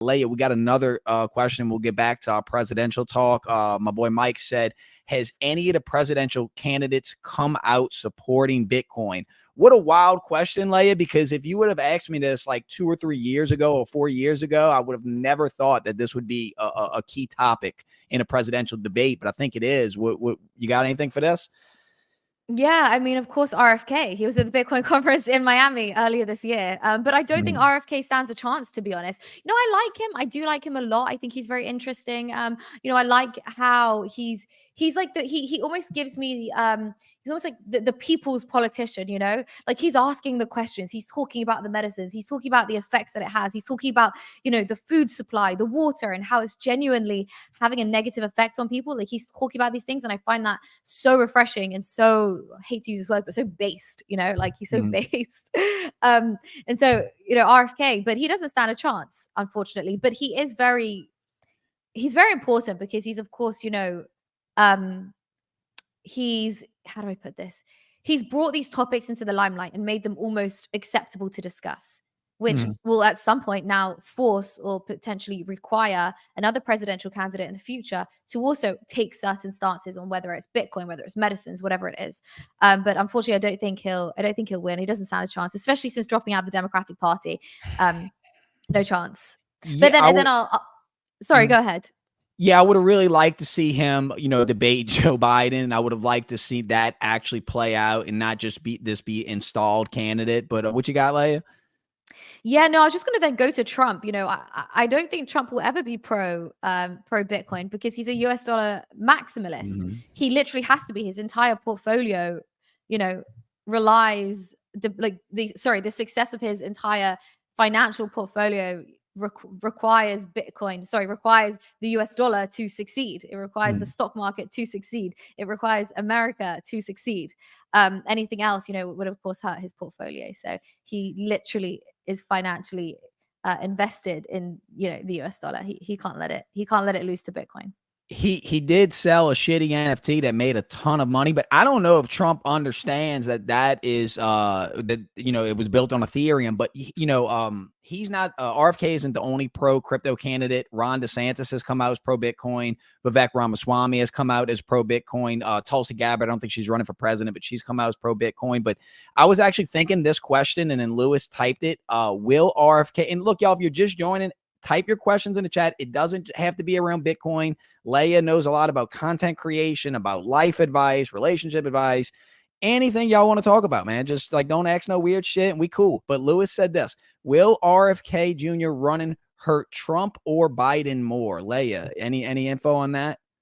Layah, we got another question. We'll get back to our presidential talk. My boy Mike said, has any of the presidential candidates come out supporting Bitcoin? What a wild question, Layah, because if you would have asked me this like 2 or 3 years ago or 4 years ago, I would have never thought that this would be a key topic in a presidential debate, but I think it is. What you got anything for this? Yeah, I mean, of course, RFK. He was at the Bitcoin conference in Miami earlier this year. But I don't think RFK stands a chance, to be honest. I like him. I do like him a lot. I think he's very interesting. I like how he's like he almost gives me he's almost like the people's politician, like he's asking the questions, he's talking about the medicines, he's talking about the effects that it has, he's talking about the food supply, the water, and how it's genuinely having a negative effect on people. Like he's talking about these things, and I find that so refreshing and so, I hate to use this word, but so based, like he's so based. And so RFK, but he doesn't stand a chance, unfortunately. But he's very important because he's, of course, he's, how do I put this? He's brought these topics into the limelight and made them almost acceptable to discuss, which will at some point now force or potentially require another presidential candidate in the future to also take certain stances on whether it's Bitcoin, whether it's medicines, whatever it is. But unfortunately, I don't think he'll win. He doesn't stand a chance, especially since dropping out of the Democratic Party. No chance. Yeah, But then I'll sorry, go ahead. Yeah, I would have really liked to see him, debate Joe Biden. I would have liked to see that actually play out and not just be installed candidate. But what you got, Layah? Yeah, no, I was just going to then go to Trump. I don't think Trump will ever be pro Bitcoin because he's a US dollar maximalist. He literally has to be. His entire portfolio, relies the success of his entire financial portfolio requires requires the US dollar to succeed. It requires the stock market to succeed. It requires America to succeed. Anything else, would of course hurt his portfolio. So he literally is financially invested in the US dollar. He can't let it lose to Bitcoin. He did sell a shitty NFT that made a ton of money, but I don't know if Trump understands that is that it was built on Ethereum. But he's not RFK isn't the only pro crypto candidate. Ron DeSantis has come out as pro Bitcoin. Vivek Ramaswamy has come out as pro Bitcoin. Tulsi Gabbard, I don't think she's running for president, but she's come out as pro Bitcoin. But I was actually thinking this question, and then Lewis typed it. Will RFK, and look, y'all, if you're just joining, type your questions in the chat. It doesn't have to be around Bitcoin. Layah knows a lot about content creation, about life advice, relationship advice, anything y'all want to talk about, man. Just like, don't ask no weird shit and we cool. But Lewis said this: will RFK Jr. running hurt Trump or Biden more? Layah, any info on that?